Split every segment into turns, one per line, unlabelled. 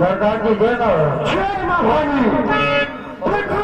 वरदान जी देना
जय मां भानी। देखो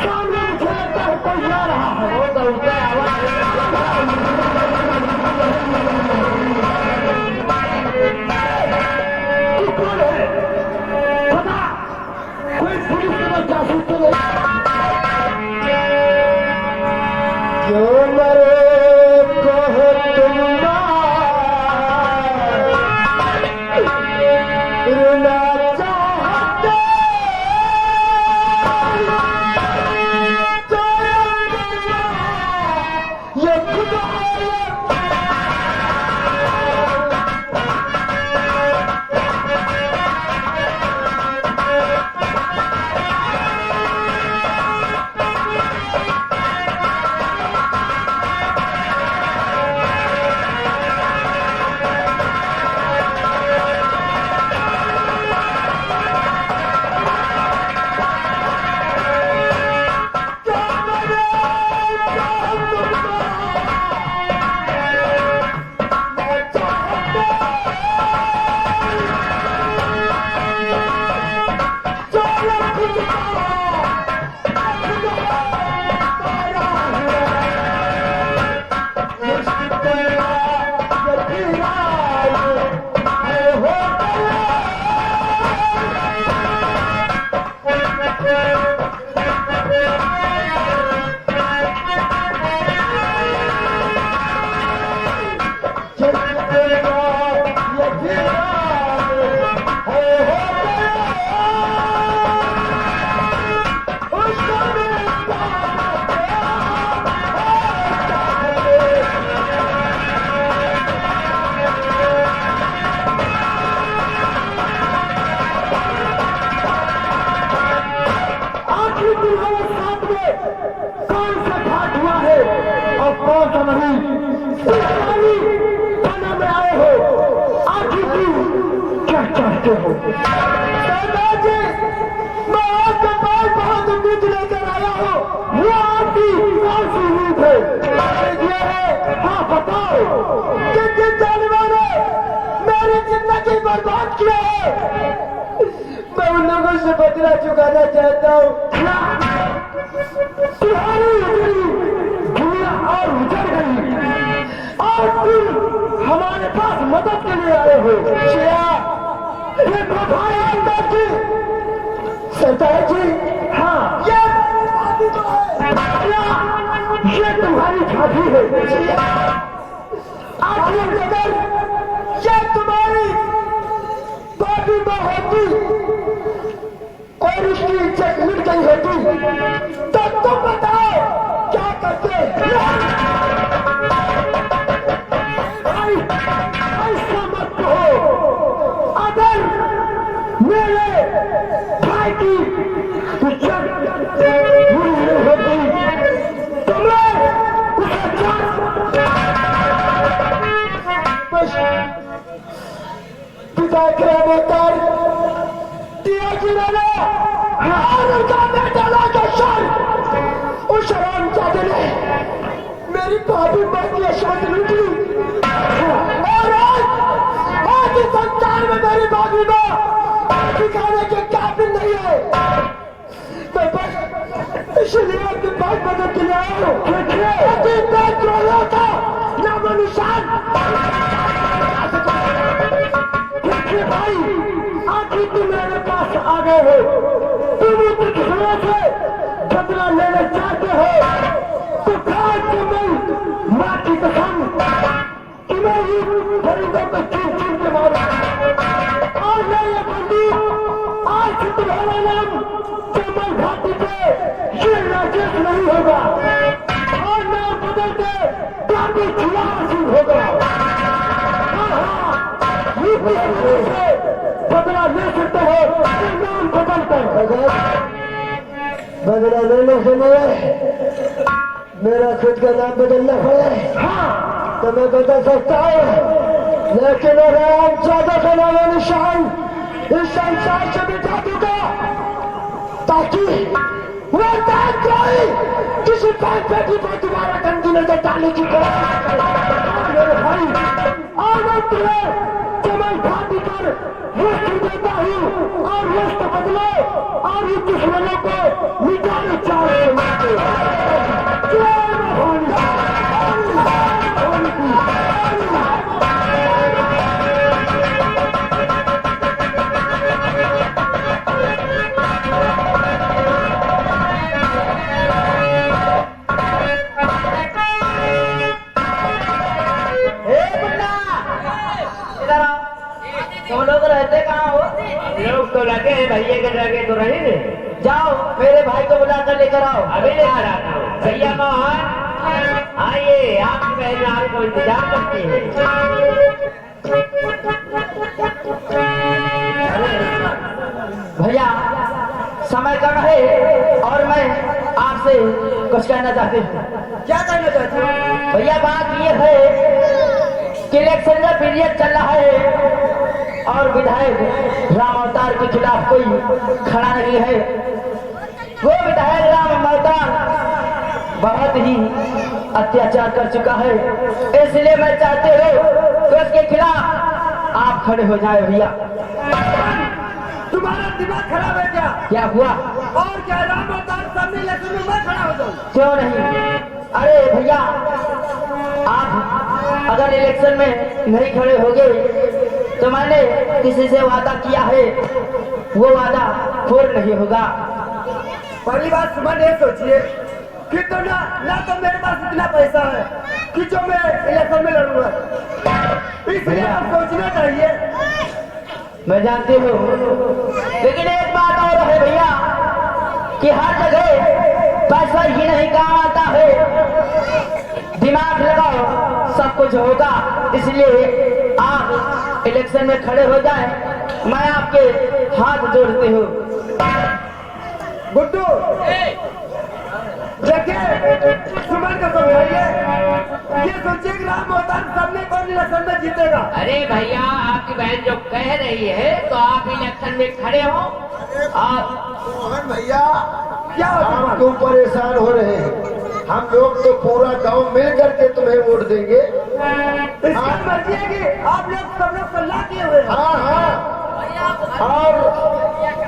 सामने मुझे लगता है कोई जा रहा है।
वो तो उसका आवाज
तू कौन है? बता। कोई पुलिस का जासूस तो नहीं? जो मरे कहो तुम रुना चाहते तो ये खुदा बर्बाद किया है। मैं उन लोगों से बदला चुकाना चाहता हूँ। तुम्हारी दुनिया और उजड़ गई और तुम हमारे पास मदद के लिए आए हो। ये प्रभारी अंदर जी सरदार जी। हाँ ये तुम्हारी छाती है। आखिर अगर ये तुम्हारी बाबी माँ होती और उसकी इज्जत मिट गई होती तो तुम बताओ क्या करते? ऐसा मत कहो। अगर मेरे भाई की इज्जत बुरी नहीं होती तो मैं उसे पिता के कर दिया जिन्होंने उनका बेटा लाकर शर उस शराबजादे ने मेरी भाभी माँ की यशवंत लूट ली और आज इस संसार में मेरी भाभी माँ दिखाने के काबिल नहीं है। मैं बस इसलिए आपके पास मदद के लिए आया हूँ। था नामो निशान भाई आखिर तुम मेरे पास आ गए हो। तुम उस दुश्मनों से बदला लेना चाहते हो तो खाए तुम्हें माँ की कसम तुम्हें ही परिंदों को चीर चीर के मारो। और मैं ये बंदूक आज से तुम्हारा नाम जमल घाटी पे ये राजेश नहीं होगा और नाम बदल के काफी छुआ होगा। बदला ले सकते हो नाम बदल कर। बदला लेने से नहीं मेरा खुद का नाम बदलना पड़े तो मैं बदल सकता हूँ। लेकिन राम ज्यादा का नाम निशान इस संसार से मिटा दूंगा ताकि वो कोई किसी बात बेटी पर दोबारा गंदी नजर डालने की कोशिश करे। मेरे भाई और मैं तुम्हें जमल घाटी पर वस्त्र देता हूँ और वस्त्र बदलो और इन दुश्मनों को मिटाने चाहते
तुम लोग रहते कहाँ हो?
लोग तो लगे हैं भैया के लगे तो रहे ने।
जाओ मेरे भाई को बुला कर लेकर आओ।
अभी लेकर आता हूँ। भैया मोहन आइए, आपकी बहन आपको इंतजार करती है।
भैया समय कम है और मैं आपसे कुछ कहना चाहती हूँ।
क्या कहना चाहते हो?
भैया बात ये है कि इलेक्शन का पीरियड चल रहा है और विधायक राम अवतार के खिलाफ कोई खड़ा नहीं है। वो विधायक राम अवतार बहुत ही अत्याचार कर चुका है, इसलिए मैं चाहते हो कि उसके खिलाफ आप खड़े हो जाए। भैया
तुम्हारा दिमाग खराब है
क्या हुआ?
और क्या राम अवतार सामने इलेक्शन में मैं खड़ा हो जाऊं?
क्यों नहीं? अरे भैया आप अगर इलेक्शन में नहीं खड़े होगे तो मैंने किसी से वादा किया है वो वादा पूर्ण नहीं होगा।
पहली बात सुमन ये सोचिए कि तो ना तो मेरे पास इतना पैसा है कि जो मैं इलेक्शन में लड़ूंगा, इसलिए आप सोचना चाहिए।
मैं जानती हूँ, लेकिन एक बात और है भैया कि हर जगह पैसा ही नहीं काम आता है, दिमाग लगाओ सब कुछ होगा। इसलिए आप इलेक्शन में खड़े हो जाएं, मैं आपके हाथ जोड़ती हूँ।
गुड्डू देखिए सुमन को समझाइए, ये सोचिए कि राम अवतार सामने कौन इलेक्शन में जीतेगा।
अरे भैया आपकी बहन जो कह रही है तो आप इलेक्शन में खड़े हो। आप
मोहन भैया
क्या
हम
होगा?
क्यों परेशान हो रहे हैं? हम लोग तो पूरा गांव मिल करके तुम्हें वोट देंगे।
इसका मर्जी है कि आप लोग सब लोग सलाह किए हुए हैं।
हाँ हाँ, और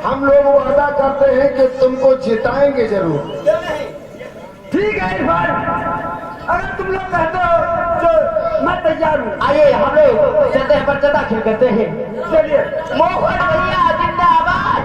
हम लोग वादा करते हैं कि तुमको जिताएंगे जरूर।
ठीक है इरफान, अगर तुम लोग कहते हो तो मैं तैयार हूँ।
आइए हम लोग चलते हैं, पर्चा दाखिल करते हैं।
चलिए
मोहन भैया जिंदाबाद।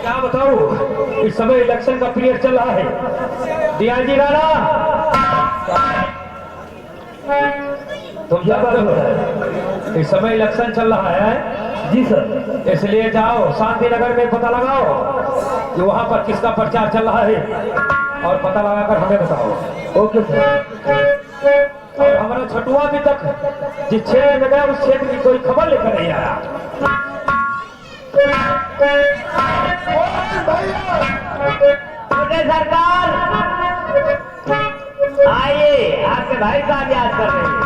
क्या बताऊं, इस समय इलेक्शन का पीरियड चल रहा है। डीआईजी राणा तुम क्या बात हो? इस समय इलेक्शन चल रहा है।
जी सर।
इसलिए जाओ शांति नगर में पता लगाओ कि वहां पर किसका प्रचार चल रहा है और पता लगाकर हमें बताओ।
Okay sir.
और हमारा छठुआ अभी तक जिस क्षेत्र में गया उस क्षेत्र की कोई खबर लेकर नहीं आया।
मोदी सरकार आइए, आपके भाई साहब याद कर रहे हैं।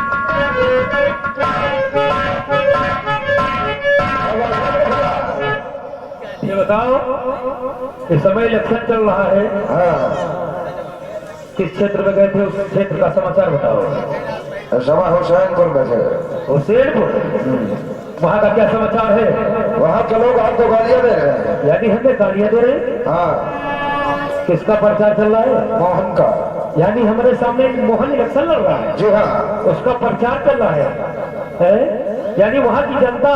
ये बताओ, इस समय इलेक्शन चल रहा है, किस क्षेत्र में गए थे? उस क्षेत्र का समाचार बताओ।
समा हुसैनपुर में थे।
हुसैनपुर, वहाँ का क्या समाचार है?
वहाँ के लोग आपको गालियाँ दे रहे हैं।
यानी हमें गालियाँ दे रहे?
हाँ,
किसका प्रचार चल रहा है?
मोहन का।
यानी हमारे सामने एक मोहन इलेक्शन लड़ रहा है,
जी हाँ,
उसका प्रचार चल रहा है? यानी वहाँ की जनता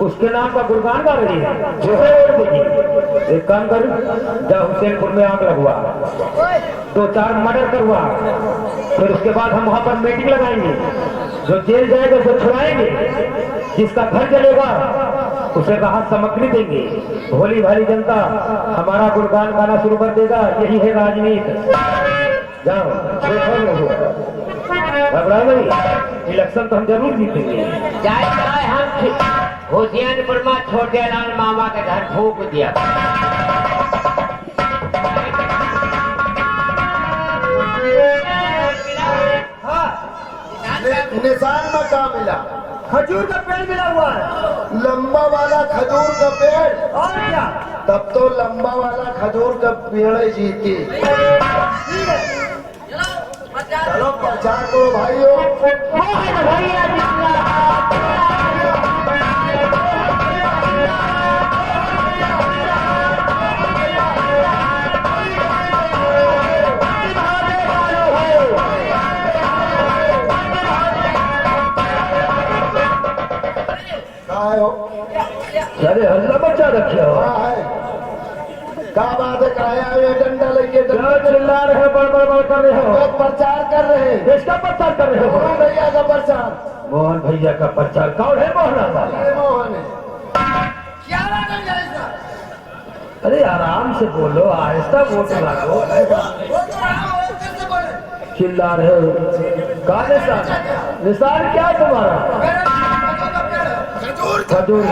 उसके नाम का गुणगान गा रही है, जिसे वोट देगी। एक काम कर, जा हुसैनपुर में आग लगवा, 2-4 मर्डर करवा, फिर उसके बाद हम वहाँ पर मीटिंग लगाएंगे। जो जेल जाएगा उसे छुड़ाएंगे, जिसका घर जलेगा उसे राहत सामग्री देंगे। भोली भाली जनता हमारा गुणगान गाना शुरू कर देगा। यही है राजनीति। जाओ, घबराओ नहीं, इलेक्शन तो हम जरूर जीतेंगे।
जाए हम होशियारपुर में छोटे लाल मामा के घर फूक दिया।
निशान में कहा मिला?
खजूर का पेड़ मिला हुआ है।
लंबा वाला खजूर का पेड़,
और क्या?
तब तो लंबा वाला खजूर का पेड़ ही जीती। चलो प्रचार करो भाइयों।
मोहन भैया जिंदाबाद।
कहाँ हो?
अरे हल्ला बच्चा रखे हो।
कहाँ है? क्या बात है? कहाँ आए हो? डंडा लेके
क्या चिल्ला रहे हो, बड़ कर रहे हो?
लोग प्रचार कर रहे हैं।
किसका प्रचार कर रहे हो?
मोहन भैया का प्रचार।
मोहन भैया का प्रचार। कौन है मोहन वाला?
ये मोहन है।
अरे आराम से बोलो, आहिस्ता वोट लागो। चिल्ला रहे हो? का निशान? निशान क्या है तुम्हारा? खजूर।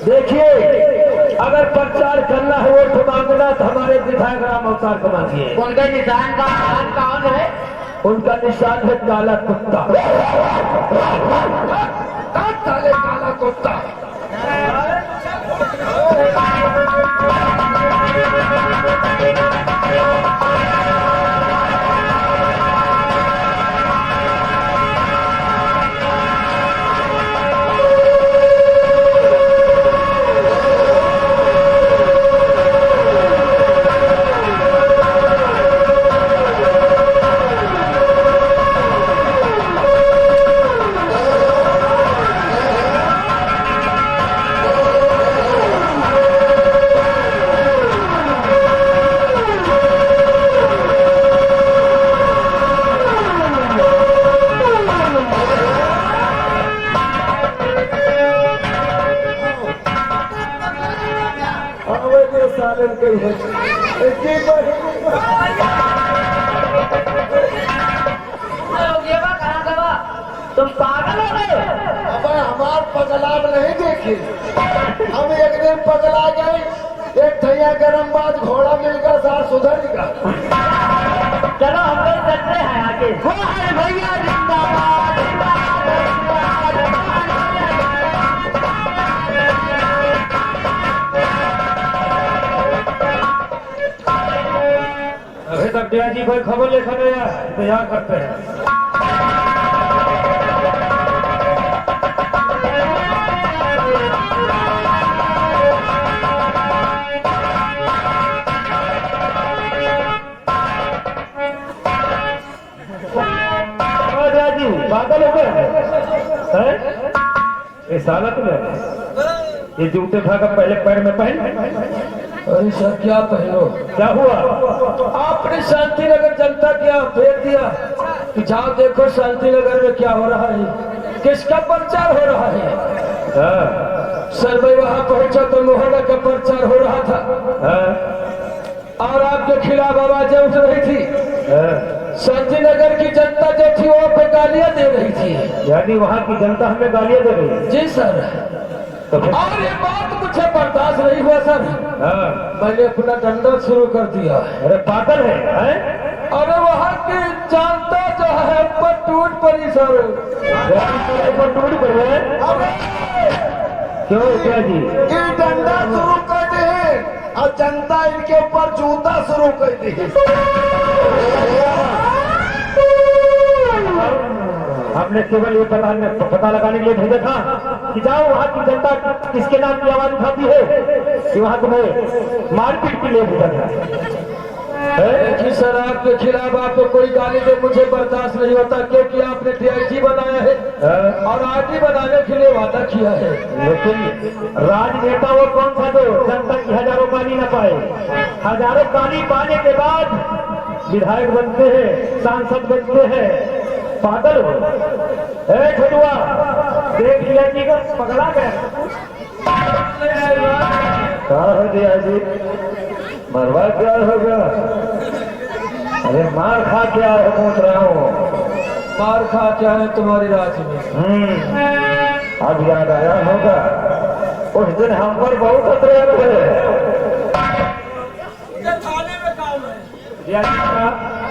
देखिए, अगर प्रचार करना है वोट मांगना तो हमारे विधायक राम अवतार को मांगिए।
उनके निशान का नाम कौन है?
उनका निशान है काला कुत्ता।
काला कुत्ता। सालन कही है।
तुम पागल हो गए?
अब हमार पगलाव नहीं देखे। हम एक दिन पगला गए, एक ठैया गरम बात घोड़ा मिलकर सार सुधरेगा।
चलो हम लोग चलते हैं आगे। मोहन भैया जिंदाबाद, जिंदाबाद,
अभी तक दिया जी कोई खबर लेकर नहीं आया, इंतजार करते हैं। जी पागल हो गए हैं? इस हालत में ये जूते उठाकर पहले पैर में पहन।
अरे सर क्या पहनो?
क्या हुआ?
आपने शांति नगर जनता क्या फेंक दिया कि जाओ देखो शांति नगर में क्या हो रहा है, किसका प्रचार हो रहा है।
हाँ,
सर मैं वहां पहुंचा तो मोहल्ला का प्रचार हो रहा था
हाँ,
और आपके खिलाफ आवाजें उठ रही थी।
हाँ।
शांति नगर की जनता जो थी वो पे गालियां दे रही थी।
यानी वहाँ की जनता हमें गालियाँ दे रही है?
जी सर।
तो फिर?
और ये बात मुझे बर्दाश्त नहीं हुआ सर,
हाँ।
मैंने अपना डंडा शुरू कर दिया।
अरे पागल है, हैं?
अरे वहाँ की जनता जो है पर टूट पड़ी सर।
ऊपर टूट पड़े? क्यों क्या जी?
ये डंडा शुरू कर दे और जनता इनके ऊपर जूता शुरू कर दी।
हमने केवल ये पता लगाने के लिए भेजा था कि जाओ वहाँ की जनता किसके नाम की आवाज उठाती है कि वहाँ तुम्हें मारपीट के लिए भेजा था।
कि सर आपके खिलाफ आपको कोई गाली दे मुझे बर्दाश्त नहीं होता, क्योंकि आपने DIG बनाया है और आगे बनाने के लिए वादा किया है।
लेकिन राजनेता वो कौन था जो जनता की हजारों गाली न पाए? हजारों गाली पाने के बाद विधायक बनते हैं, सांसद बनते हैं। पागल हो? छोटुआ देख लिया जी का पगला गया। कहा हो दिया जी? मरवा क्या होगा? अरे मार खा क्या है? पूछ रहा हूँ।
मार खा क्या है तुम्हारी राज में?
अब याद आया होगा उस दिन हम पर बहुत अत्याचार हुए।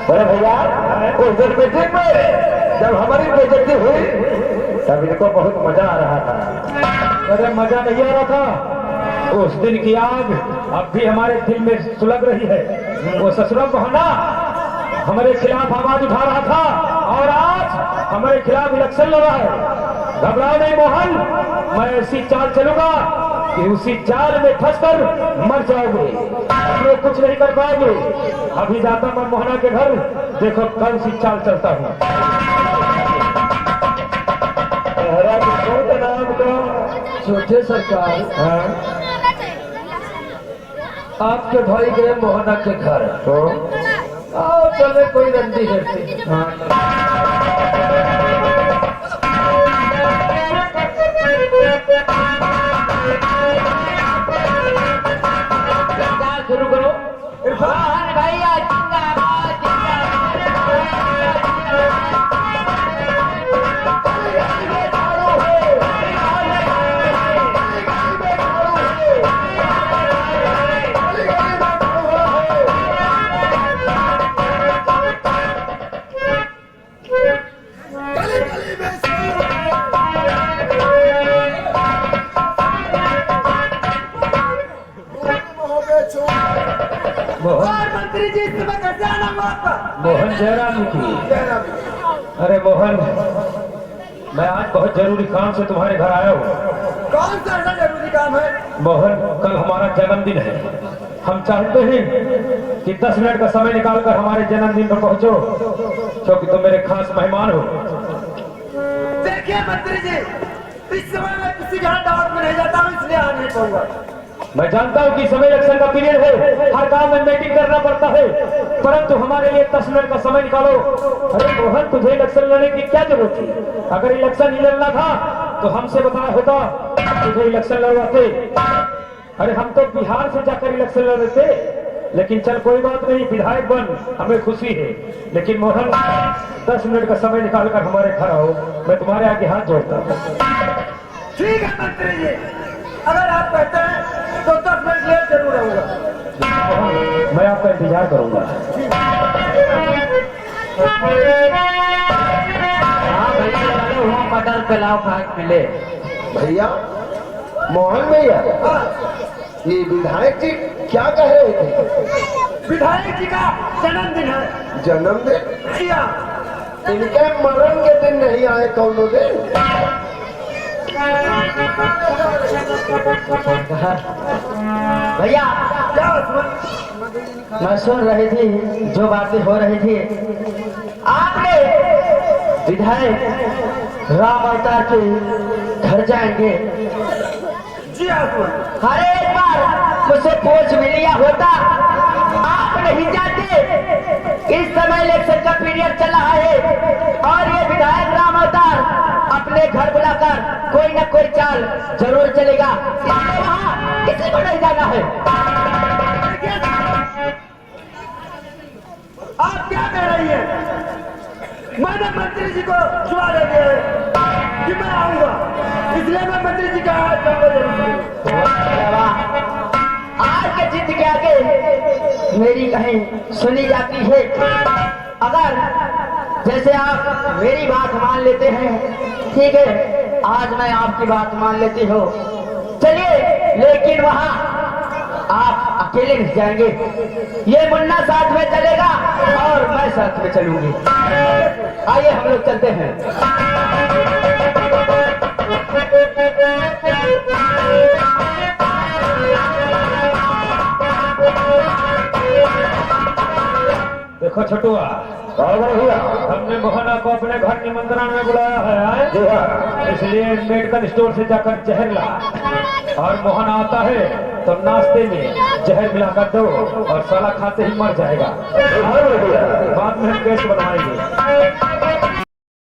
बोले भैया उस दिन मीटिंग में जब हमारी बेइज्जती हुई तब इनको बहुत मजा आ रहा था।
अरे मजा नहीं आ रहा था, उस दिन की आग अब भी हमारे दिल में सुलग रही है। वो ससुरा बहाना हमारे खिलाफ आवाज उठा रहा था और आज हमारे खिलाफ इलेक्शन लड़ा है। घबराओ नहीं मोहन, मैं ऐसी चाल चलूंगा कि उसी जाल में फंसकर मर जाओगे, लोग कुछ नहीं कर पाओगे। अभी जाता मैं मोहना के घर, देखो कौन सी चाल चलता हूँ।
नाम का
छोटे सरकार,
हाँ?
आपके भाई गए मोहना के घर,
तो
आओ चले कोई रंडी करते।
शुरू करो। मोहन भैया जिंदाबाद,
मंत्री जी इस समय कैसे आना हुआ आपका?
मोहन जयराम की। अरे मोहन, मैं आज बहुत जरूरी काम से तुम्हारे घर आया हूँ।
कौन सा ऐसा जरूरी काम है?
मोहन, कल हमारा जन्मदिन है। हम चाहते हैं कि 10 मिनट का समय निकालकर हमारे जन्मदिन पर पहुंचो, क्योंकि तुम मेरे खास मेहमान हो।
देखिए मंत्री जी, इस समय मैं किसी के यहाँ दावत में नहीं जाता हूँ, इसलिए आ नहीं पाऊंगा।
मैं जानता हूँ कि समय इलेक्शन का पीरियड है, हर काम में मीटिंग करना पड़ता है, परंतु हमारे लिए 10 मिनट का समय निकालो। अरे मोहन, तुझे इलेक्शन लड़ने की क्या जरूरत थी? अगर इलेक्शन ही लड़ना था तो हमसे बताया होता, तुझे इलेक्शन लड़वाते। अरे हम तो बिहार से जाकर इलेक्शन लड़ रहे थे, लेकिन चल कोई बात नहीं, विधायक बन, हमें खुशी है। लेकिन मोहन, 10 मिनट का समय निकालकर हमारे घर आओ, मैं तुम्हारे आगे हाथ जोड़ता हूँ।
ठीक है मंत्री जी, अगर आप कहते हैं तो 10 मिनट लेट जरूर रहूंगा।
मोहन, मैं आपका इंतजार करूंगा।
हाँ भैया, चलो वो मटर पिलाओ, खाक मिले।
भैया, मोहन भैया, ये विधायक जी क्या कह रहे थे?
विधायक जी का जन्मदिन है।
जन्मदिन?
जी हाँ।
इनके मरण के दिन नहीं आए कौनो दिन?
भैया,
क्या उसमें?
मैं सुन रही थी जो बातें हो रही थी। आपने विधायक राम अवतार के घर जाएंगे।
जी हाँ सुन।
हर एक बार मुझसे पूछ भी लिया होता, आप नहीं जाते। इस समय इलेक्शन का पीरियड चल रहा है और ये विधायक राम अवतार अपने घर बुलाकर कोई न कोई चाल जरूर चलेगा। इसलिए वहाँ किसी को नहीं जाना है।
आप क्या कह रही हैं? मैंने मंत्री जी को सुबह दे दिया है कि मैं आऊंगा, इसलिए मैं मंत्री जी का हाथ
आज के जीत के आगे मेरी कहीं सुनी जाती है। अगर जैसे आप मेरी बात मान लेते हैं, ठीक है, आज मैं आपकी बात मान लेती हूँ, चलिए। लेकिन वहाँ आप अकेले नहीं जाएंगे, ये मुन्ना साथ में चलेगा और मैं साथ में चलूंगी। आइए हम लोग चलते हैं।
देखो छोटुआ, हमने मोहना को अपने घर निमंत्रण में बुलाया है, इसलिए मेडिकल स्टोर से जाकर जहर ला, और मोहना आता है तो नाश्ते में जहर मिलाकर दो और साला खाते ही मर जाएगा। बाद में हम पेस्ट बनवाएंगे।